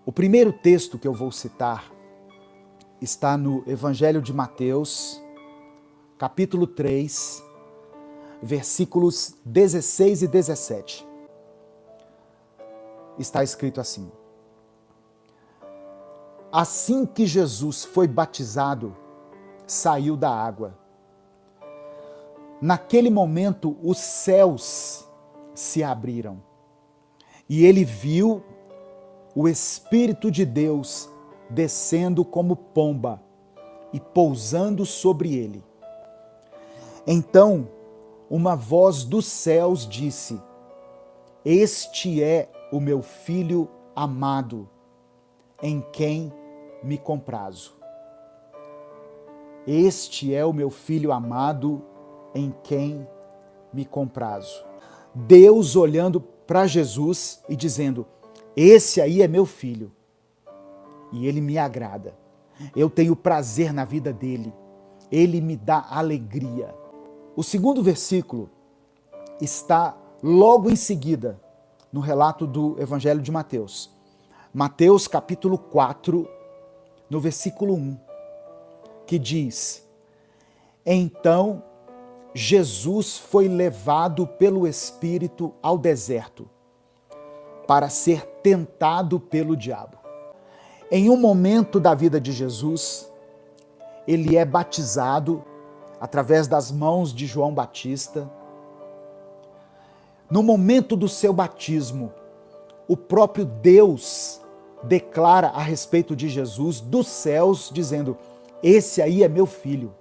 O primeiro texto que eu vou citar está no Evangelho de Mateus, capítulo 3, versículos 16 e 17. Está escrito assim: Assim que Jesus foi batizado, saiu da água. Naquele momento, os céus se abriram e ele viu o Espírito de Deus descendo como pomba e pousando sobre ele. Então, uma voz dos céus disse: Este é o meu Filho amado, em quem me comprazo. Este é o meu Filho amado, em quem me comprazo. Deus olhando para Jesus e dizendo: Esse aí é meu filho e ele me agrada. Eu tenho prazer na vida dele. Ele me dá alegria. O segundo versículo está logo em seguida no relato do Evangelho de Mateus. Mateus capítulo 4, no versículo 1, que diz: Então Jesus foi levado pelo Espírito ao deserto para ser tentado pelo diabo. Em um momento da vida de Jesus, ele é batizado através das mãos de João Batista. No momento do seu batismo, o próprio Deus declara a respeito de Jesus dos céus, dizendo: Esse aí é meu filho,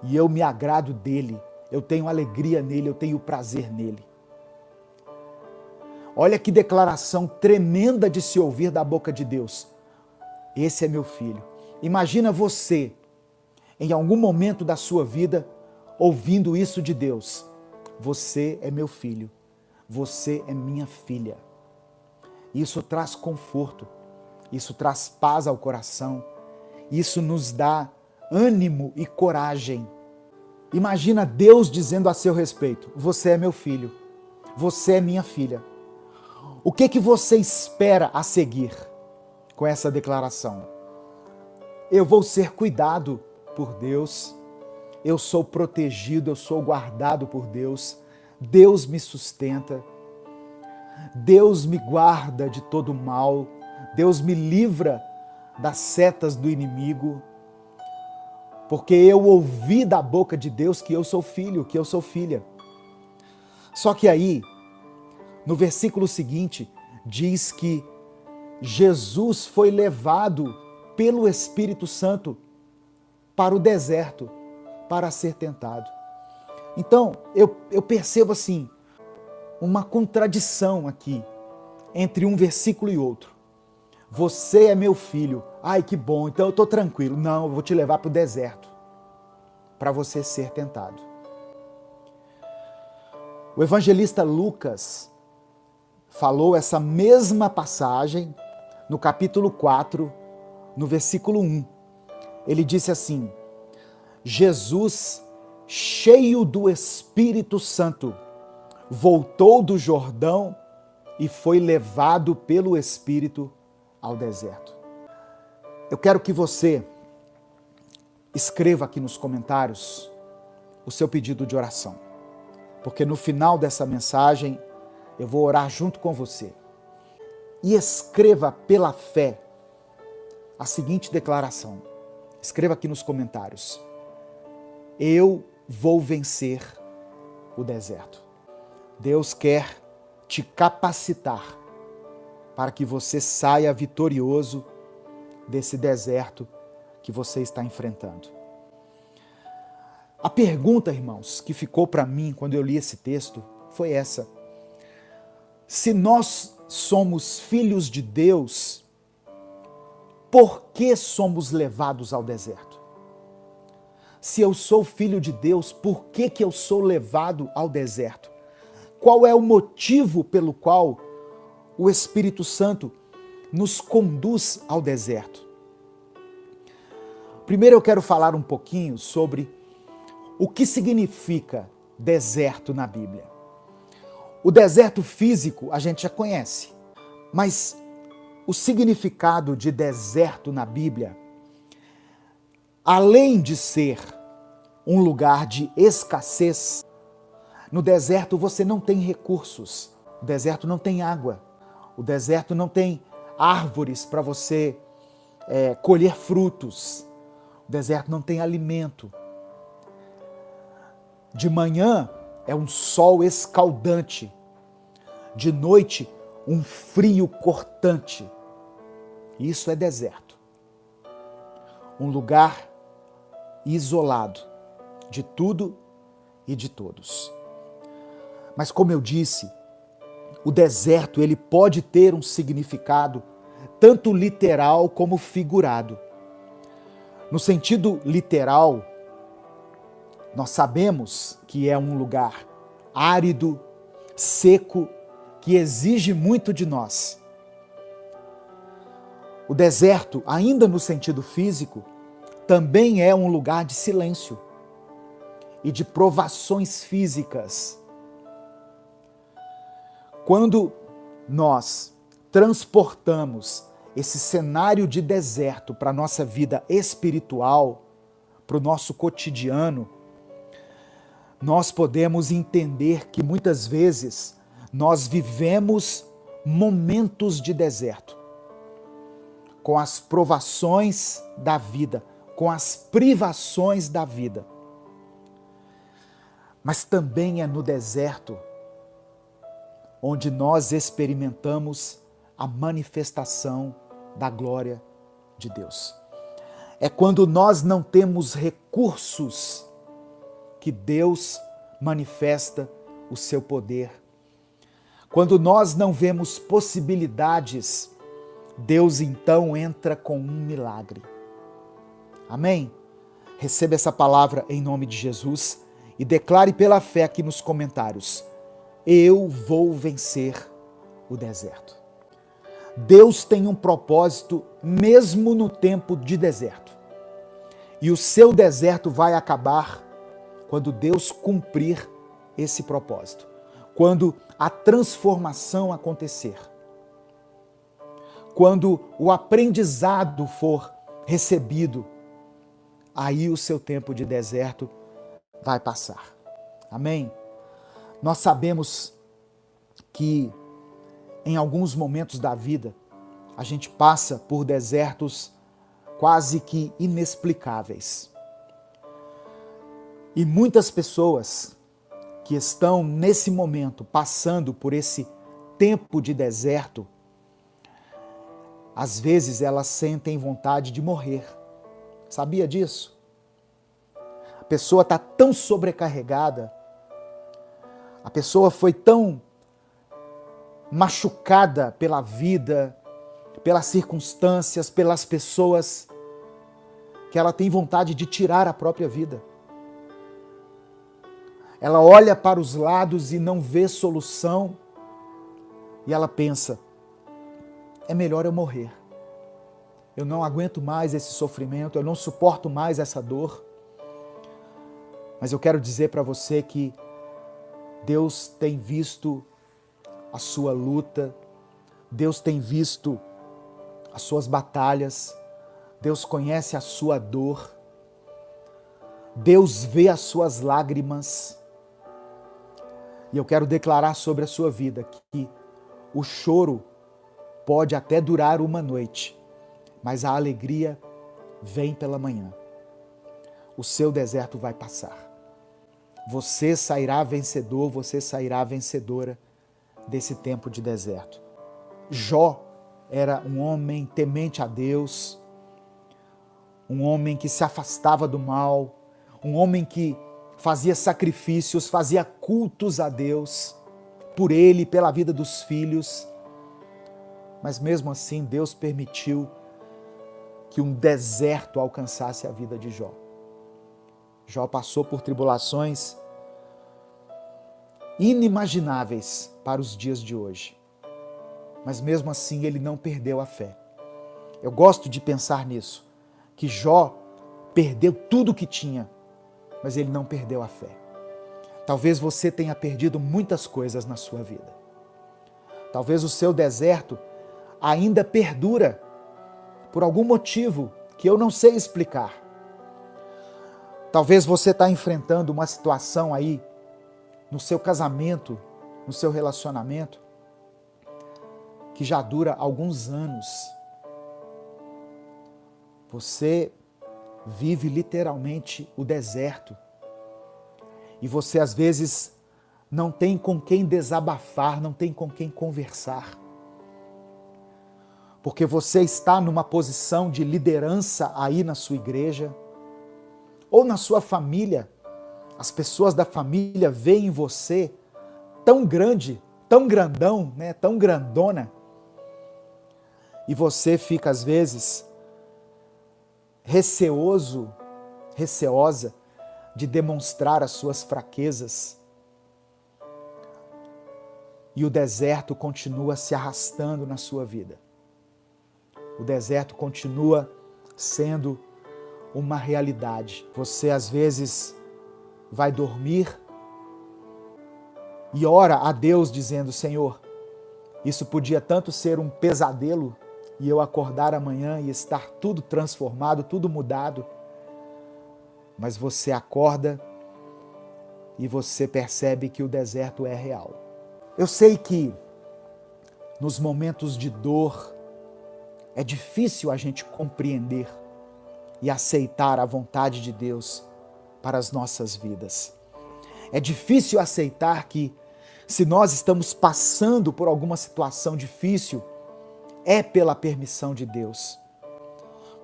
e eu me agrado dele, eu tenho alegria nele, eu tenho prazer nele. Olha que declaração tremenda de se ouvir da boca de Deus. Esse é meu filho. Imagina você, em algum momento da sua vida, ouvindo isso de Deus. Você é meu filho. Você é minha filha. Isso traz conforto. Isso traz paz ao coração. Isso nos dá ânimo e coragem. Imagina Deus dizendo a seu respeito: Você é meu filho. Você é minha filha. O que você espera a seguir com essa declaração? Eu vou ser cuidado por Deus, eu sou protegido, eu sou guardado por Deus, Deus me sustenta, Deus me guarda de todo mal, Deus me livra das setas do inimigo, porque eu ouvi da boca de Deus que eu sou filho, que eu sou filha. Só que aí, no versículo seguinte, diz que Jesus foi levado pelo Espírito Santo para o deserto, para ser tentado. Então, eu percebo assim, uma contradição aqui, entre um versículo e outro. Você é meu filho, ai que bom, então eu estou tranquilo. Não, eu vou te levar para o deserto, para você ser tentado. O evangelista Lucas falou essa mesma passagem no capítulo 4, no versículo 1. Ele disse assim: Jesus, cheio do Espírito Santo, voltou do Jordão e foi levado pelo Espírito ao deserto. Eu quero que você escreva aqui nos comentários o seu pedido de oração, porque no final dessa mensagem eu vou orar junto com você. E escreva pela fé a seguinte declaração. Escreva aqui nos comentários: Eu vou vencer o deserto. Deus quer te capacitar para que você saia vitorioso desse deserto que você está enfrentando. A pergunta, irmãos, que ficou para mim quando eu li esse texto foi essa: se nós somos filhos de Deus, por que somos levados ao deserto? Se eu sou filho de Deus, por que eu sou levado ao deserto? Qual é o motivo pelo qual o Espírito Santo nos conduz ao deserto? Primeiro eu quero falar um pouquinho sobre o que significa deserto na Bíblia. O deserto físico a gente já conhece, mas o significado de deserto na Bíblia, além de ser um lugar de escassez, no deserto você não tem recursos, o deserto não tem água, o deserto não tem árvores para você colher frutos, o deserto não tem alimento. De manhã é um sol escaldante, de noite um frio cortante. Isso é deserto. Um lugar isolado de tudo e de todos. Mas como eu disse, o deserto ele pode ter um significado tanto literal como figurado. No sentido literal, nós sabemos que é um lugar árido, seco, que exige muito de nós. O deserto, ainda no sentido físico, também é um lugar de silêncio e de provações físicas. Quando nós transportamos esse cenário de deserto para a nossa vida espiritual, para o nosso cotidiano, nós podemos entender que muitas vezes nós vivemos momentos de deserto, com as provações da vida, com as privações da vida. Mas também é no deserto onde nós experimentamos a manifestação da glória de Deus. É quando nós não temos recursos que Deus manifesta o seu poder. Quando nós não vemos possibilidades, Deus então entra com um milagre. Amém? Receba essa palavra em nome de Jesus e declare pela fé aqui nos comentários: eu vou vencer o deserto. Deus tem um propósito mesmo no tempo de deserto. E o seu deserto vai acabar quando Deus cumprir esse propósito. Quando a transformação acontecer. Quando o aprendizado for recebido, aí o seu tempo de deserto vai passar. Amém? Nós sabemos que em alguns momentos da vida a gente passa por desertos quase que inexplicáveis. E muitas pessoas que estão nesse momento passando por esse tempo de deserto, às vezes elas sentem vontade de morrer. Sabia disso? A pessoa está tão sobrecarregada, a pessoa foi tão machucada pela vida, pelas circunstâncias, pelas pessoas, que ela tem vontade de tirar a própria vida. Ela olha para os lados e não vê solução, e ela pensa: é melhor eu morrer. Eu não aguento mais esse sofrimento, eu não suporto mais essa dor. Mas eu quero dizer para você que Deus tem visto a sua luta, Deus tem visto as suas batalhas, Deus conhece a sua dor, Deus vê as suas lágrimas. E eu quero declarar sobre a sua vida que o choro pode até durar uma noite, mas a alegria vem pela manhã. O seu deserto vai passar. Você sairá vencedor, você sairá vencedora desse tempo de deserto. Jó era um homem temente a Deus, um homem que se afastava do mal, um homem que fazia sacrifícios, fazia cultos a Deus, por ele, pela vida dos filhos. Mas mesmo assim, Deus permitiu que um deserto alcançasse a vida de Jó. Jó passou por tribulações inimagináveis para os dias de hoje. Mas mesmo assim ele não perdeu a fé. Eu gosto de pensar nisso, que Jó perdeu tudo o que tinha, mas ele não perdeu a fé. Talvez você tenha perdido muitas coisas na sua vida. Talvez o seu deserto ainda perdura por algum motivo que eu não sei explicar. Talvez você está enfrentando uma situação aí no seu casamento, no seu relacionamento, que já dura alguns anos. Você vive literalmente o deserto. E você às vezes não tem com quem desabafar, não tem com quem conversar. Porque você está numa posição de liderança aí na sua igreja, ou na sua família. As pessoas da família veem em você tão grande, tão grandão, né? Tão grandona. E você fica às vezes receosa de demonstrar as suas fraquezas. E o deserto continua se arrastando na sua vida. O deserto continua sendo uma realidade. Você às vezes vai dormir e ora a Deus dizendo: Senhor, isso podia tanto ser um pesadelo e eu acordar amanhã e estar tudo transformado, tudo mudado. Mas você acorda e você percebe que o deserto é real. Eu sei que nos momentos de dor é difícil a gente compreender e aceitar a vontade de Deus para as nossas vidas. É difícil aceitar que, se nós estamos passando por alguma situação difícil, é pela permissão de Deus.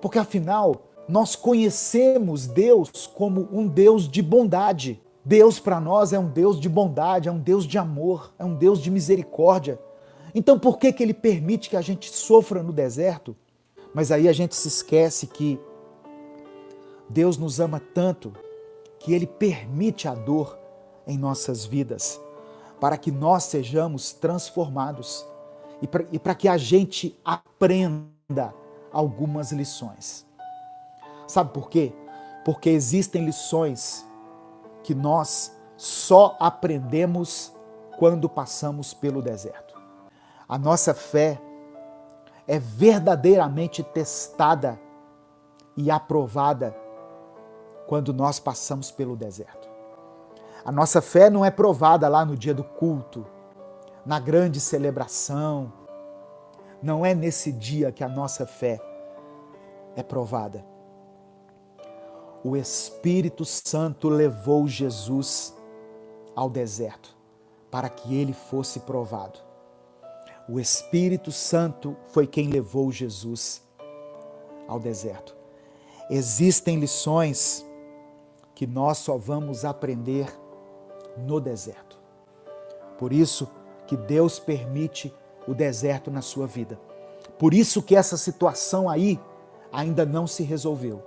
Porque afinal, nós conhecemos Deus como um Deus de bondade. Deus para nós é um Deus de bondade, é um Deus de amor, é um Deus de misericórdia. Então por que Ele permite que a gente sofra no deserto? Mas aí a gente se esquece que Deus nos ama tanto que Ele permite a dor em nossas vidas para que nós sejamos transformados e para que a gente aprenda algumas lições. Sabe por quê? Porque existem lições que nós só aprendemos quando passamos pelo deserto. A nossa fé é verdadeiramente testada e aprovada quando nós passamos pelo deserto. A nossa fé não é provada lá no dia do culto, na grande celebração. Não é nesse dia que a nossa fé é provada. O Espírito Santo levou Jesus ao deserto para que ele fosse provado. O Espírito Santo foi quem levou Jesus ao deserto. Existem lições que nós só vamos aprender no deserto. Por isso que Deus permite o deserto na sua vida. Por isso que essa situação aí ainda não se resolveu.